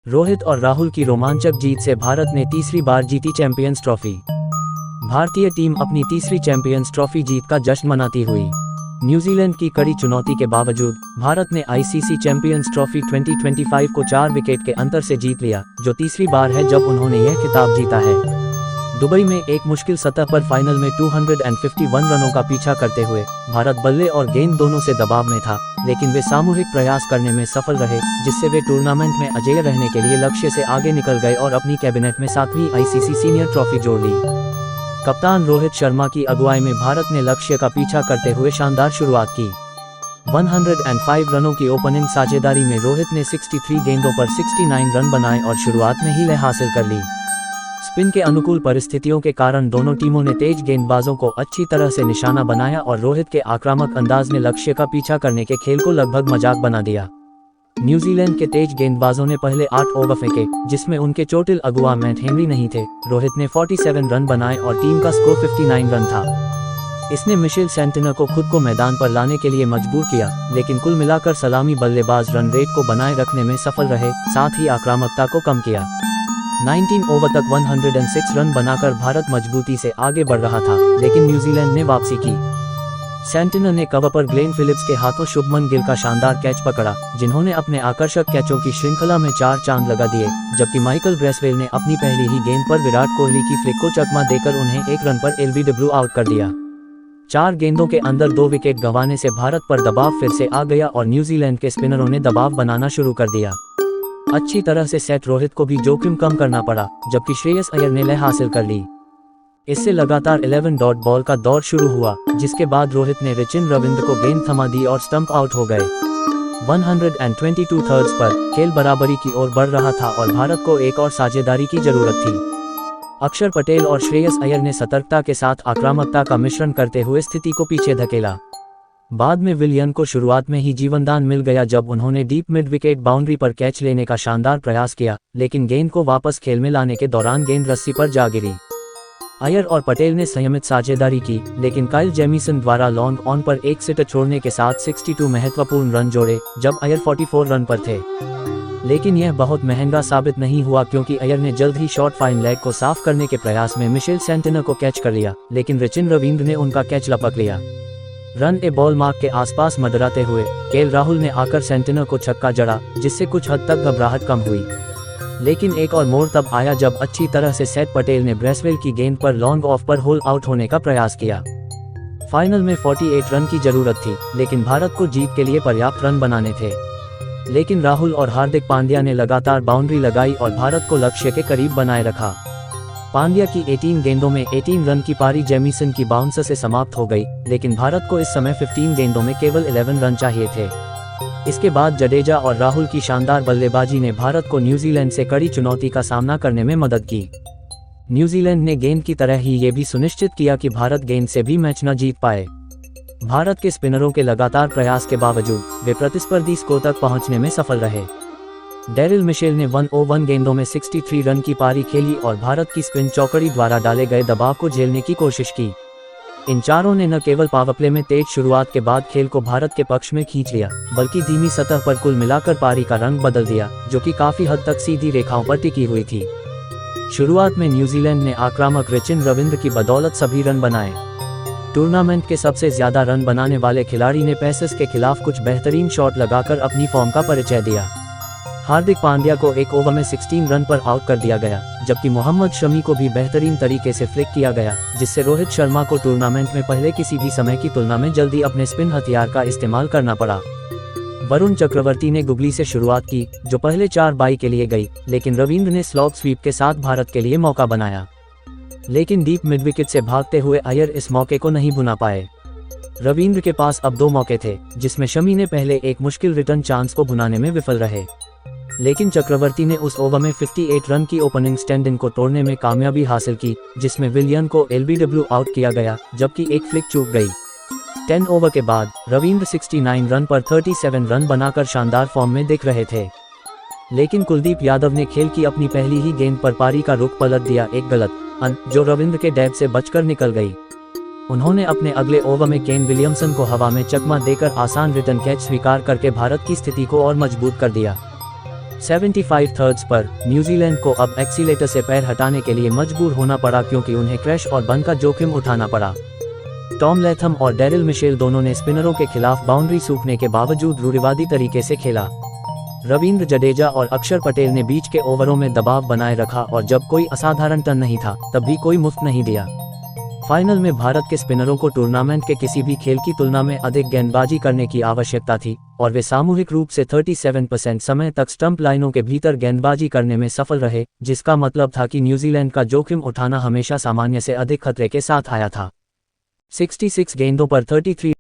रोहित और राहुल की रोमांचक जीत से भारत ने तीसरी बार जीती चैंपियंस ट्रॉफी। भारतीय टीम अपनी तीसरी चैंपियंस ट्रॉफी जीत का जश्न मनाती हुई। न्यूजीलैंड की कड़ी चुनौती के बावजूद भारत ने आईसीसी चैंपियंस ट्रॉफी 2025 को 4 विकेट के अंतर से जीत लिया, जो तीसरी बार है जब उन्होंने यह खिताब जीता है। दुबई में एक मुश्किल सतह पर फाइनल में 251 रनों का पीछा करते हुए भारत बल्ले और गेंद दोनों से दबाव में था, लेकिन वे सामूहिक प्रयास करने में सफल रहे, जिससे वे टूर्नामेंट में अजेय रहने के लिए लक्ष्य से आगे निकल गए और अपनी कैबिनेट में 7वीं आईसीसी सीनियर ट्रॉफी जोड़ ली। कप्तान रोहित शर्मा की अगुवाई में भारत ने लक्ष्य का पीछा करते हुए शानदार शुरुआत की। 105 रनों की ओपनिंग साझेदारी में रोहित ने 63 गेंदों पर 69 रन बनाए और शुरुआत में ही लय हासिल कर ली। स्पिन के अनुकूल परिस्थितियों के कारण दोनों टीमों ने तेज गेंदबाजों को अच्छी तरह से निशाना बनाया और रोहित के आक्रामक अंदाज ने लक्ष्य का पीछा करने के खेल को लगभग मजाक बना दिया। न्यूजीलैंड के तेज गेंदबाजों ने पहले 8 ओवर फेंके, जिसमें उनके चोटिल अगुवा मैट हेनरी नहीं थे। रोहित ने 47 रन बनाए और टीम का स्कोर 59 रन था। इसने मिशेल सेंटनर को खुद को मैदान पर लाने के लिए मजबूर किया, लेकिन कुल मिलाकर सलामी बल्लेबाज रन रेट को बनाए रखने में सफल रहे, साथ ही आक्रामकता को कम किया। 19 ओवर तक 106 रन बनाकर भारत मजबूती से आगे बढ़ रहा था, लेकिन न्यूजीलैंड ने वापसी की। सेंटनर ने कवर पर ग्लेन फिलिप्स के हाथों शुभमन गिल का शानदार कैच पकड़ा, जिन्होंने अपने आकर्षक कैचों की श्रृंखला में 4 चांद लगा दिए, जबकि माइकल ब्रेसवेल ने अपनी पहली ही गेंद पर विराट कोहली की फ्लिक को चकमा देकर उन्हें 1 रन पर एलबीडब्ल्यू आउट कर दिया। 4 गेंदों के अंदर 2 विकेट गंवाने से भारत पर दबाव फिर से आ गया और न्यूजीलैंड के स्पिनरों ने दबाव बनाना शुरू कर दिया। अच्छी तरह से सेट रोहित को भी जोखिम कम करना पड़ा, जबकि श्रेयस अय्यर ने लय हासिल कर ली। इससे लगातार 11 डॉट बॉल का दौर शुरू हुआ, जिसके बाद रोहित ने रचिन रविंद्र को गेंद थमा दी और स्टंप आउट हो गए। 122 थर्ड्स पर खेल बराबरी की ओर बढ़ रहा था और भारत को एक और साझेदारी की जरूरत थी। अक्षर पटेल और श्रेयस अय्यर ने सतर्कता के साथ आक्रामकता का मिश्रण करते हुए स्थिति को पीछे धकेला। बाद में विलियन को शुरुआत में ही जीवनदान मिल गया जब उन्होंने डीप मिड विकेट बाउंड्री पर कैच लेने का शानदार प्रयास किया, लेकिन गेंद को वापस खेल में लाने के दौरान गेंद रस्सी पर जा गिरी। अय्यर और पटेल ने संयमित साझेदारी की, लेकिन काइल जेमिसन द्वारा लॉन्ग ऑन पर एक सिटर छोड़ने के साथ 62 महत्वपूर्ण रन जोड़े, जब अय्यर 44 रन पर थे। लेकिन यह बहुत महंगा साबित नहीं हुआ, क्योंकि अय्यर ने जल्द ही शॉर्ट फाइन लेग को साफ करने के प्रयास में मिशेल सेंटनर को कैच कर लिया, लेकिन रचिन रविंद्र ने उनका कैच लपक लिया। रन ए बॉल मार्क के आसपास मंडराते हुए केएल राहुल ने आकर सेंटनर को छक्का जड़ा, जिससे कुछ हद तक घबराहट कम हुई। लेकिन एक और मोड़ तब आया जब अच्छी तरह से सेट पटेल ने ब्रेसवेल की गेंद पर लॉन्ग ऑफ पर होल आउट होने का प्रयास किया। फाइनल में 48 रन की जरूरत थी, लेकिन भारत को जीत के लिए पर्याप्त रन बनाने थे। लेकिन राहुल और हार्दिक पांड्या ने लगातार बाउंड्री लगाई और भारत को लक्ष्य के करीब बनाए रखा। पांड्या की 18 गेंदों में 18 रन की पारी जेमिसन की बाउंसर से समाप्त हो गई, लेकिन भारत को इस समय 15 गेंदों में केवल 11 रन चाहिए थे। इसके बाद जडेजा और राहुल की शानदार बल्लेबाजी ने भारत को न्यूजीलैंड से कड़ी चुनौती का सामना करने में मदद की। न्यूजीलैंड ने गेंद की तरह ही ये भी सुनिश्चित किया कि भारत गेंद से भी मैच न जीत पाए। भारत के स्पिनरों के लगातार प्रयास के बावजूद वे प्रतिस्पर्धी स्कोर तक पहुंचने में सफल रहे। डेरिल मिशेल ने 101 गेंदों में 63 रन की पारी खेली और भारत की स्पिन चौकड़ी द्वारा डाले गए दबाव को झेलने की कोशिश की। इन चारों ने न केवल पावरप्ले में तेज शुरुआत के बाद खेल को भारत के पक्ष में खींच लिया, बल्कि धीमी सतह पर कुल मिलाकर पारी का रंग बदल दिया, जो कि काफी हद तक सीधी रेखाओं पर टिकी हुई थी। शुरुआत में न्यूजीलैंड ने आक्रामक रचिन रविंद्र की बदौलत सभी रन बनाए। टूर्नामेंट के सबसे ज्यादा रन बनाने वाले खिलाड़ी ने पेसर्स के खिलाफ कुछ बेहतरीन शॉट लगाकर अपनी फॉर्म का परिचय दिया। हार्दिक पांड्या को एक ओवर में 16 रन पर आउट कर दिया गया, जबकि मोहम्मद शमी को भी बेहतरीन तरीके से फ्लिक किया गया, जिससे रोहित शर्मा को टूर्नामेंट में पहले किसी भी समय की तुलना में जल्दी अपने स्पिन हथियार का इस्तेमाल करना पड़ा। वरुण चक्रवर्ती ने गुगली से शुरुआत की, जो पहले 4 बाई के लिए गई, लेकिन रविंद्र ने स्लॉग स्वीप के साथ भारत के लिए मौका बनाया। लेकिन डीप मिड विकेट से भागते हुए अय्यर इस मौके को नहीं भुना पाए। रविंद्र के पास अब 2 मौके थे, जिसमें शमी ने पहले एक मुश्किल रिटर्न चांस को भुनाने में विफल रहे, लेकिन चक्रवर्ती ने उस ओवर में 58 रन की ओपनिंग स्टैंड इन को तोड़ने में कामयाबी हासिल की, जिसमें विलियन को एलबीडब्ल्यू आउट किया गया, जबकि एक फ्लिक चूक गई। 10 ओवर के बाद रविंद्र 69 रन पर 37 रन बनाकर शानदार फॉर्म में दिख रहे थे, लेकिन कुलदीप यादव ने खेल की अपनी पहली ही गेंद पर पारी का रुख पलट दिया, एक गलत अंक जो रविंद्र के डैब से बचकर निकल गई। उन्होंने अपने अगले ओवर में केन विलियमसन को हवा में चकमा देकर आसान रिटर्न कैच स्वीकार करके भारत की स्थिति को और मजबूत कर दिया। 75 थर्ड्स पर न्यूजीलैंड को अब एक्सीलेटर से पैर हटाने के लिए मजबूर होना पड़ा क्योंकि उन्हें क्रैश और बन का जोखिम उठाना पड़ा। टॉम लैथम और डैरिल मिशेल दोनों ने स्पिनरों के खिलाफ बाउंड्री सूखने के बावजूद रूढ़िवादी तरीके से खेला। रवींद्र जडेजा और अक्षर पटेल ने बीच के ओवरों में दबाव बनाए रखा और जब कोई असाधारण टर्न नहीं था तब भी कोई मुफ्त नहीं दिया। फाइनल में भारत के स्पिनरों को टूर्नामेंट के किसी भी खेल की तुलना में अधिक गेंदबाजी करने की आवश्यकता थी और वे सामूहिक रूप से 37% समय तक स्टंप लाइनों के भीतर गेंदबाजी करने में सफल रहे, जिसका मतलब था कि न्यूजीलैंड का जोखिम उठाना हमेशा सामान्य से अधिक खतरे के साथ आया था। 66 गेंदों पर 33